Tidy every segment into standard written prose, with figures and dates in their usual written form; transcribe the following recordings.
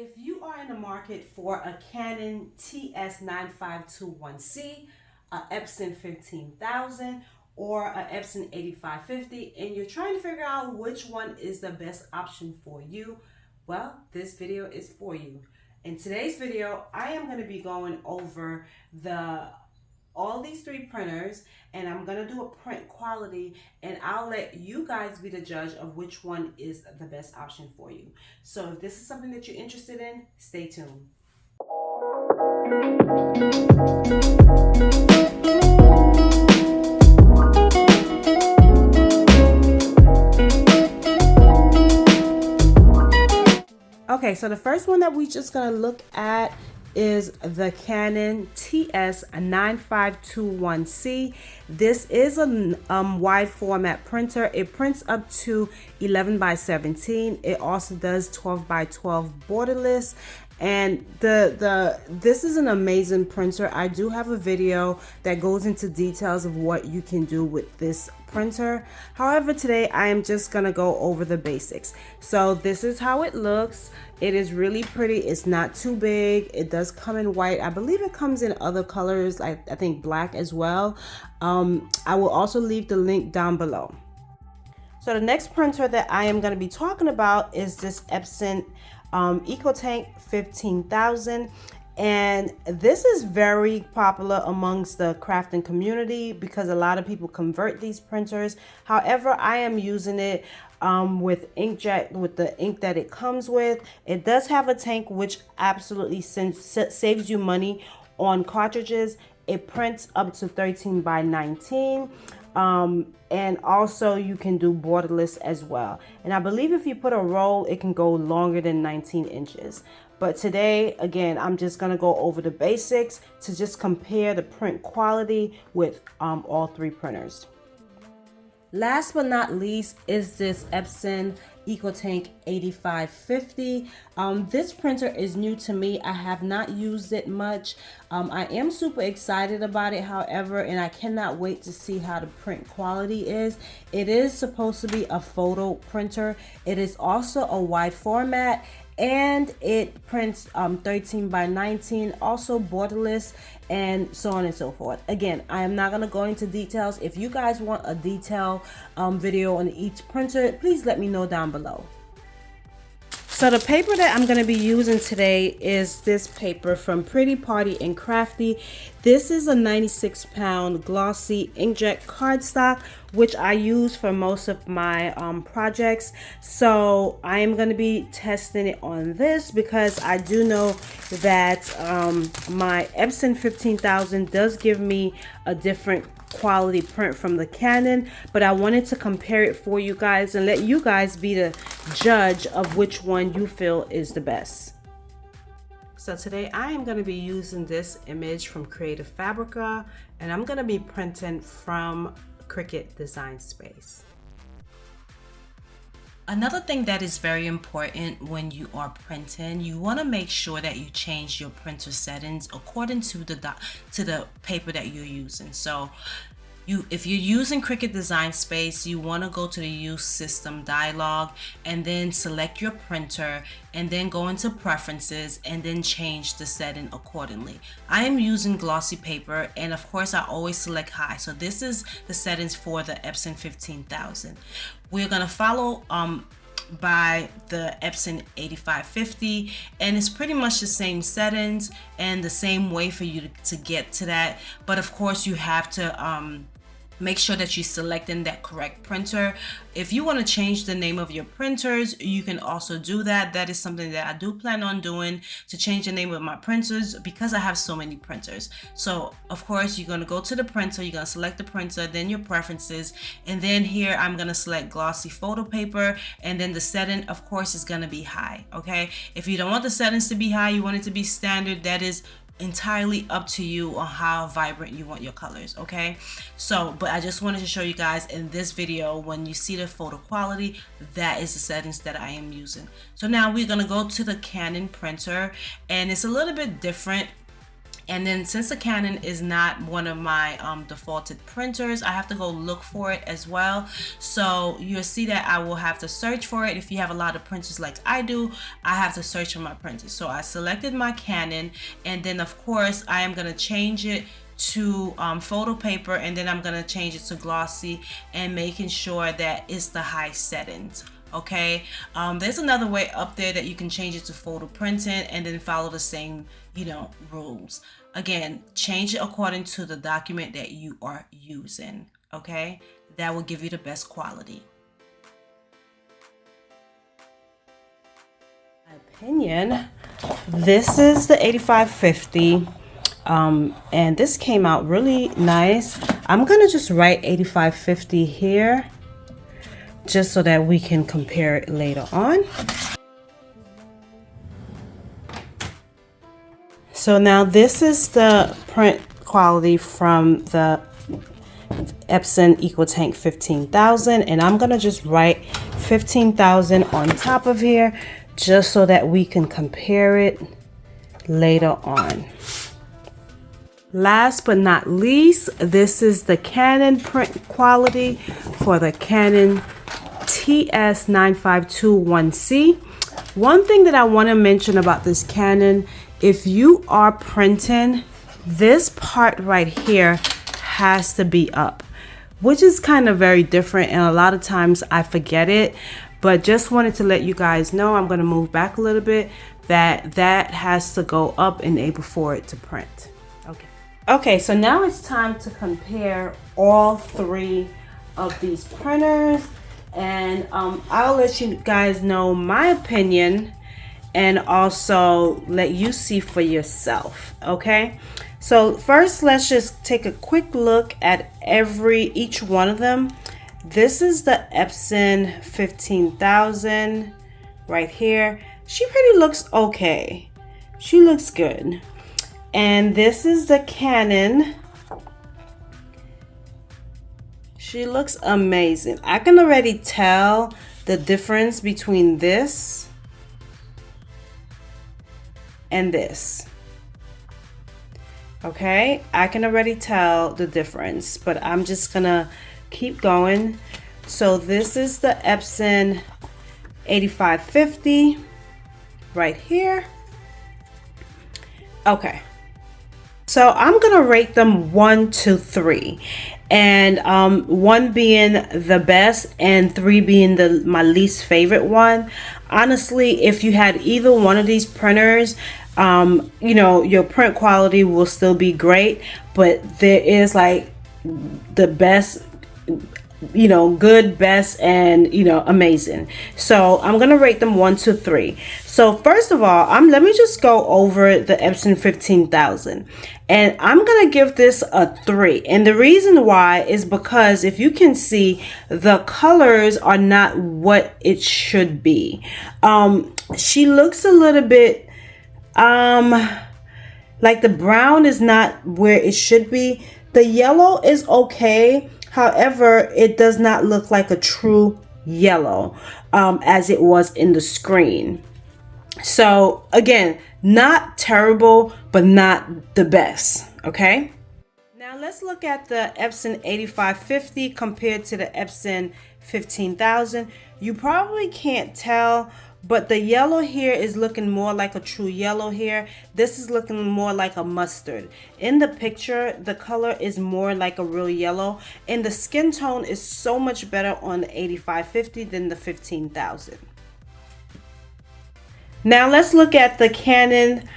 If you are in the market for a Canon Ts9521C, a Epson 15000, or a Epson 8550, and you're trying to figure out which one is the best option for you, well, this video is for you. In today's video, I am going to be going over all these three printers, and I'm gonna do a print quality, and I'll let you guys be the judge of which one is the best option for you. So if this is something that you're interested in, stay tuned. Okay, so the first one that we just gonna look at is the Canon Ts9521C. This is a wide format printer. It prints up to 11 by 17. It also does 12 by 12 borderless. And this is an amazing printer. I do have a video that goes into details of what you can do with this printer. However, today I am just gonna go over the basics. So this is how it looks. It is really pretty. It's not too big. It does come in white. I believe it comes in other colors, I think black as well. I will also leave the link down below. So the next printer that I am going to be talking about is this Epson ET 15000. And this is very popular amongst the crafting community because a lot of people convert these printers. However, I am using it with inkjet, with the ink that it comes with. It does have a tank, which absolutely saves you money on cartridges. It prints up to 13 by 19. And also you can do borderless as well. And I believe if you put a roll, it can go longer than 19 inches. But today, again, I'm just going to go over the basics to just compare the print quality with all three printers. Last but not least is this Epson ET 8550. This printer is new to me. I have not used it much. I am super excited about it, however, and I cannot wait to see how the print quality is. It is supposed to be a photo printer. It is also a wide format, and it prints 13 by 19, also borderless, and so on and so forth. Again, I am not going to go into details. If you guys want a detailed video on each printer, please let me know down below. So the paper that I'm going to be using today is this paper from Pretty Party and Crafty. This is a 96-pound glossy inkjet cardstock, which I use for most of my projects. So I am going to be testing it on this because I do know that my Epson 15000 does give me a different quality print from the Canon, but I wanted to compare it for you guys and let you guys be the judge of which one you feel is the best. So today I am going to be using this image from Creative Fabrica, and I'm going to be printing from Cricut Design Space. Another thing that is very important when you are printing, you want to make sure that you change your printer settings according to the paper that you're using. So if you're using Cricut Design Space, you want to go to the Use System dialog and then select your printer and then go into Preferences and then change the setting accordingly. I am using glossy paper, and of course I always select high. So this is the settings for the Epson 15000. We're going to follow by the Epson 8550, and it's pretty much the same settings and the same way for you to get to that. But of course you have to make sure that you're selecting that correct printer. If you want to change the name of your printers, you can also do that. That is something that I do plan on doing, to change the name of my printers because I have so many printers. So of course you're going to go to the printer, you're going to select the printer, then your preferences, and then here I'm going to select glossy photo paper, and then the setting of course is going to be high. Okay, if you don't want the settings to be high, you want it to be standard, that is entirely up to you on how vibrant you want your colors. Okay, so but I just wanted to show you guys in this video, when you see the photo quality, that is the settings that I am using. So now we're going to go to the Canon printer, and it's a little bit different And then since the Canon is not one of my defaulted printers, I have to go look for it as well. So you'll see that I will have to search for it. If you have a lot of printers like I do, I have to search for my printers. So I selected my Canon, and then of course I am going to change it to photo paper, and then I'm going to change it to glossy, and making sure that it's the high settings. Okay, there's another way up there that you can change it to photo printing and then follow the same, you know, rules. Again, change it according to the document that you are using. Okay, that will give you the best quality. My opinion, this is the 8550. And this came out really nice. I'm gonna just write 8550 here, just so that we can compare it later on. So now this is the print quality from the Epson EcoTank 15,000, and I'm gonna just write 15,000 on top of here, just so that we can compare it later on. Last but not least, this is the Canon print quality for the Canon Ts9521C. One thing that I want to mention about this Canon, if you are printing, this part right here has to be up, which is kind of very different, and a lot of times I forget it, but just wanted to let you guys know, I'm going to move back a little bit, that has to go up and able for it to print. Okay, so now it's time to compare all three of these printers, and I'll let you guys know my opinion and also let you see for yourself. Okay, so first let's just take a quick look at each one of them. This is the Epson 15,000 right here. She pretty looks okay. She looks good. And this is the Canon. She looks amazing. I can already tell the difference between this and this. Okay, I can already tell the difference, but I'm just gonna keep going. So this is the Epson 8550 right here. Okay. So I'm gonna rate them 1, 2, 3, and 1 being the best and 3 being my least favorite one. Honestly, if you had either one of these printers, you know, your print quality will still be great, but there is like the best, you know, good, best, and you know, amazing. So I'm gonna rate them 1, 2, 3. So first of all, let me just go over the Epson 15,000, and I'm gonna give this a 3. And the reason why is because if you can see, the colors are not what it should be. She looks a little bit like the brown is not where it should be. The yellow is okay. However, it does not look like a true yellow as it was in the screen. So again, not terrible, but not the best. Okay. Now let's look at the Epson 8550 compared to the Epson 15,000. You probably can't tell, but the yellow here is looking more like a true yellow here. This is looking more like a mustard. In the picture, the color is more like a real yellow, and the skin tone is so much better on the 8550 than the 15,000. Now let's look at the Canon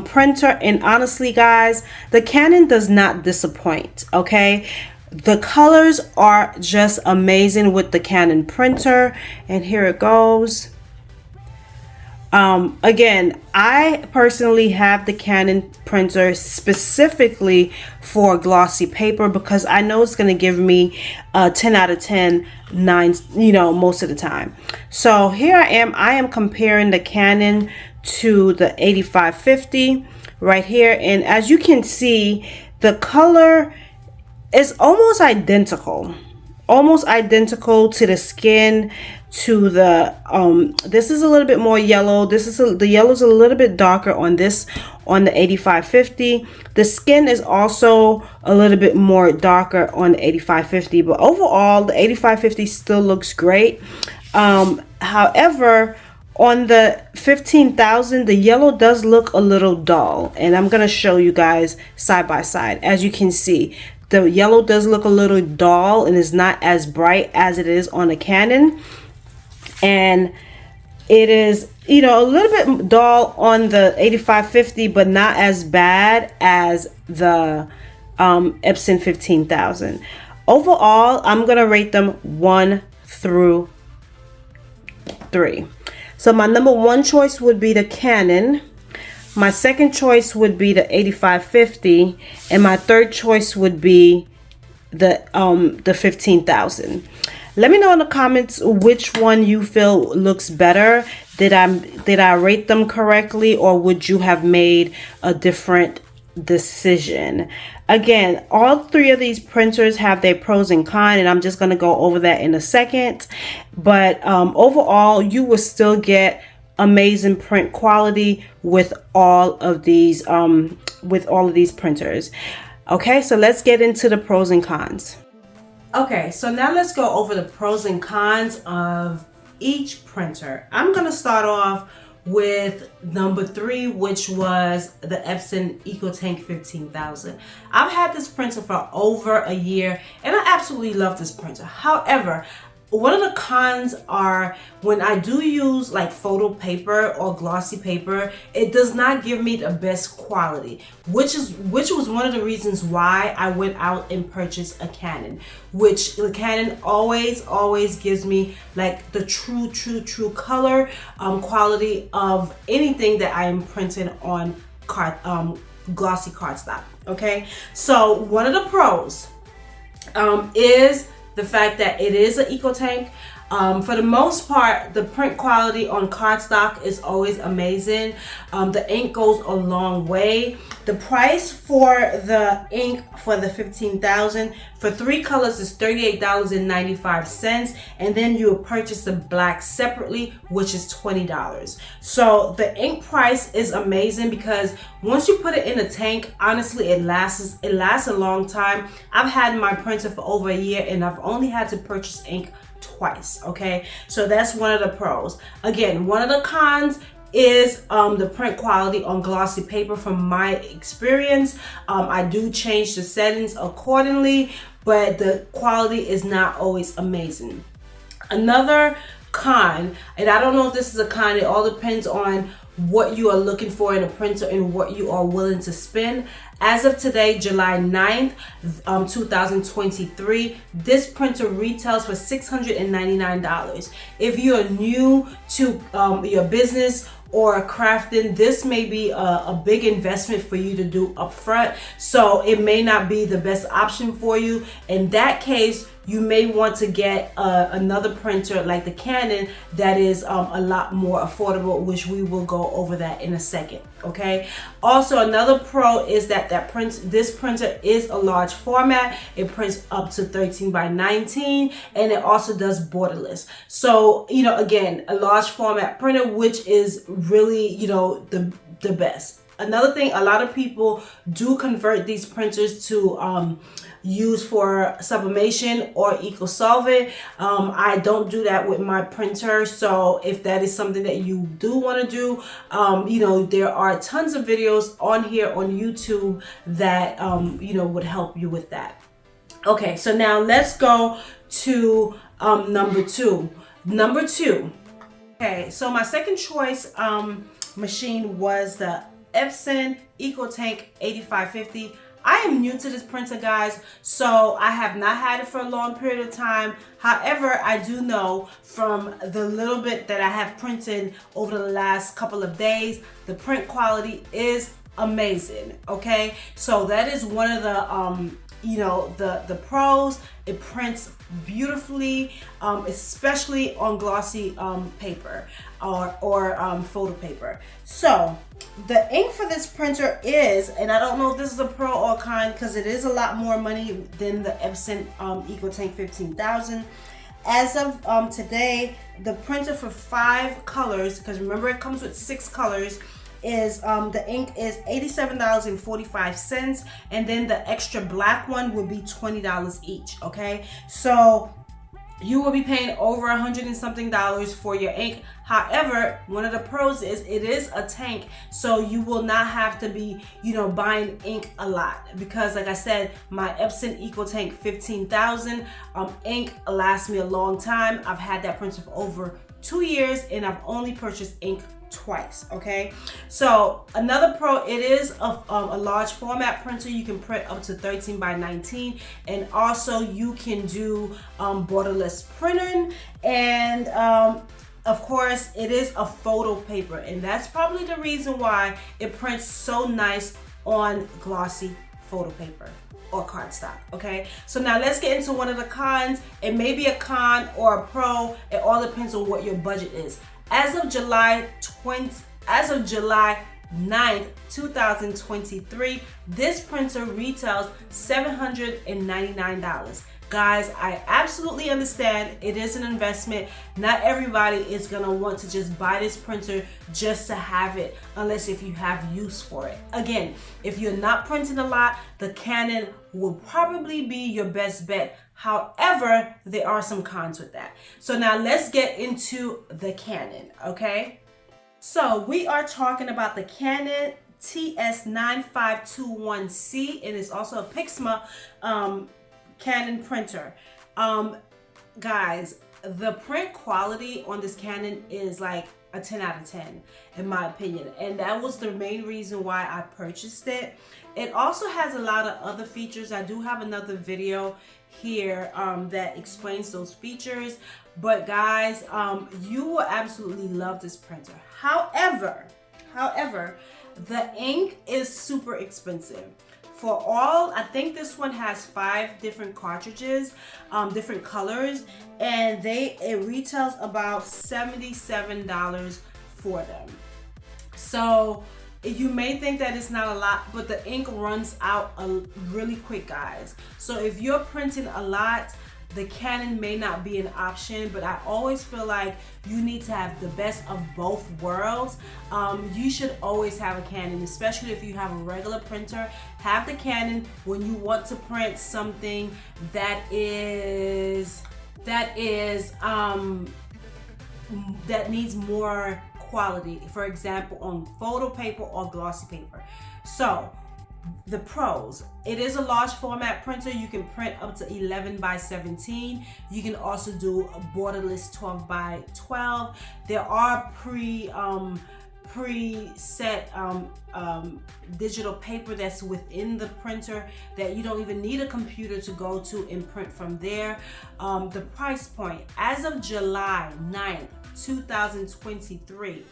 printer, and honestly guys, the Canon does not disappoint. Okay, the colors are just amazing with the Canon printer, and here it goes. Again, I personally have the Canon printer specifically for glossy paper because I know it's going to give me 10 out of 10, 9, you know, most of the time. So here I am comparing the Canon to the 8550 right here. And as you can see, the color is almost identical. almost identical to the skin, to the this is a little bit more yellow. This is the yellow's a little bit darker on this, on the 8550. The skin is also a little bit more darker on the 8550, but overall the 8550 still looks great. However, on the 15,000, the yellow does look a little dull, and I'm gonna show you guys side by side. As you can see, the yellow does look a little dull and is not as bright as it is on the Canon, and it is, you know, a little bit dull on the 8550, but not as bad as the Epson 15,000. Overall, I'm gonna rate them 1 through 3. So my number 1 choice would be the Canon. My second choice would be the 8550, and my third choice would be the 15,000. Let me know in the comments which one you feel looks better. Did I rate them correctly, or would you have made a different decision? Again, all 3 of these printers have their pros and cons, and I'm just going to go over that in a second. But overall, you will still get amazing print quality with all of these printers. Okay, so let's get into the pros and cons. Okay, so now let's go over the pros and cons of each printer. I'm going to start off with number 3, which was the Epson EcoTank 15,000. I've had this printer for over a year, and I absolutely love this printer. However, one of the cons are when I do use like photo paper or glossy paper, it does not give me the best quality, which was one of the reasons why I went out and purchased a Canon, which the Canon always gives me like the true color quality of anything that I am printing on glossy cardstock. Okay, so one of the pros is the fact that it is an EcoTank. For the most part, the print quality on cardstock is always amazing. The ink goes a long way. The price for the ink for the 15,000 for 3 colors is $38.95, and then you purchase the black separately, which is $20. So the ink price is amazing because once you put it in a tank, honestly, it lasts a long time. I've had my printer for over a year, and I've only had to purchase ink twice. Okay, so that's one of the pros. Again, one of the cons is the print quality on glossy paper. From my experience, I do change the settings accordingly, but the quality is not always amazing. Another con, and I don't know if this is a con, it all depends on what you are looking for in a printer and what you are willing to spend. As of today, July 9th, 2023, this printer retails for $699. If you're new to your business or crafting, this may be a big investment for you to do upfront, so it may not be the best option for you. In that case, you may want to get another printer like the Canon that is a lot more affordable, which we will go over that in a second. Okay, also another pro is that this printer is a large format. It prints up to 13 by 19, and it also does borderless. So, you know, again, a large format printer, which is really, you know, the best. Another thing, a lot of people do convert these printers to use for sublimation or eco solvent. I don't do that with my printer, so if that is something that you do want to do, you know, there are tons of videos on here on YouTube that you know, would help you with that. Okay, so now let's go to number two. Okay, so my second choice machine was the Epson EcoTank 8550. I am new to this printer, guys, so I have not had it for a long period of time. However, I do know from the little bit that I have printed over the last couple of days, the print quality is amazing. Okay, so that is one of the you know, the pros. It prints beautifully, especially on glossy paper or photo paper. So the ink for this printer is, and I don't know if this is a pro or a con because it is a lot more money than the Epson ET9521C. As of today, the printer for 5 colors, because remember it comes with 6 colors, is the ink is $87.45, and then the extra black one would be $20 each. Okay, so you will be paying over $100 and something for your ink. However, one of the pros is it is a tank, so you will not have to be, you know, buying ink a lot, because like I said, my Epson ET9521C ink lasts me a long time. I've had that printer for over 2 years, and I've only purchased ink twice. Okay, so another pro, it is a large format printer. You can print up to 13 by 19, and also you can do borderless printing, and of course it is a photo paper, and that's probably the reason why it prints so nice on glossy photo paper or cardstock. Okay, so now let's get into one of the cons. It may be a con or a pro. It all depends on what your budget is. As of July 9th, 2023, this printer retails $799. Guys, I absolutely understand it is an investment. Not everybody is gonna want to just buy this printer just to have it, unless if you have use for it. Again, if you're not printing a lot, the Canon will probably be your best bet. However, there are some cons with that. So now let's get into the Canon, okay? So we are talking about the Canon Ts9521C, and it's also a Pixma Canon printer. Guys, the print quality on this Canon is like a 10 out of 10 in my opinion, and that was the main reason why I purchased it. It also has a lot of other features. I do have another video here that explains those features, but guys, you will absolutely love this printer. However, the ink is super expensive. For all, I think this one has 5 different cartridges, different colors, and it retails about $77 for them. So you may think that it's not a lot, but the ink runs out really quick, guys. So if you're printing a lot, the Canon may not be an option, but I always feel like you need to have the best of both worlds. You should always have a Canon, especially if you have a regular printer. Have the Canon when you want to print something that needs more quality, for example, on photo paper or glossy paper. So the pros, it is a large format printer. You can print up to 11 by 17. You can also do a borderless 12 by 12. There are preset digital paper that's within the printer that you don't even need a computer to go to and print from there. The price point, as of July 9th, 2023,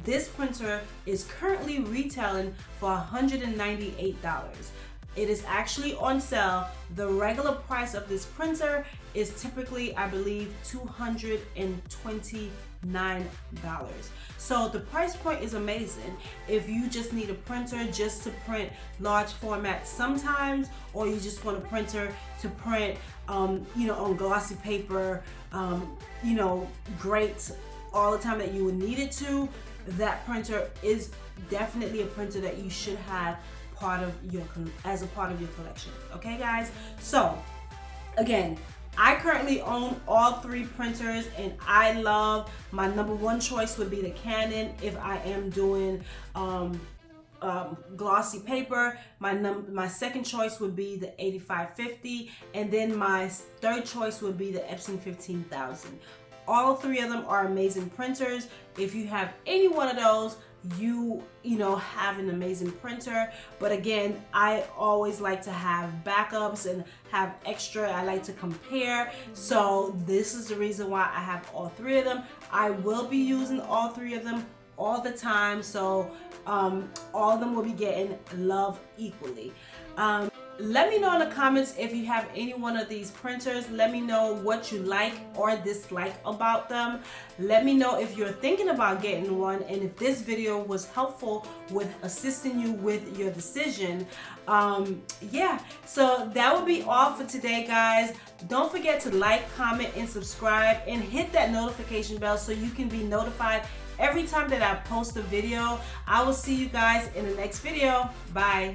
this printer is currently retailing for $198. It is actually on sale. The regular price of this printer is typically, I believe, $229. So the price point is amazing if you just need a printer just to print large format sometimes, or you just want a printer to print you know, on glossy paper, you know, great all the time that you would need it to. That printer is definitely a printer that you should have as a part of your collection. Okay, guys? So again, I currently own all 3 printers, and I love, my number 1 choice would be the Canon if I am doing glossy paper. My second choice would be the 8550, and then my third choice would be the Epson 15000. All 3 of them are amazing printers. If you have any one of those, you know, have an amazing printer. But again, I always like to have backups and have extra. I like to compare. So this is the reason why I have all 3 of them. I will be using all 3 of them all the time, so all of them will be getting love equally. Let me know in the comments if you have any one of these printers. Let me know what you like or dislike about them. Let me know if you're thinking about getting one, and if this video was helpful with assisting you with your decision. Yeah, so that will be all for today, guys. Don't forget to like, comment, and subscribe, and hit that notification bell so you can be notified every time that I post a video. I will see you guys in the next video. Bye.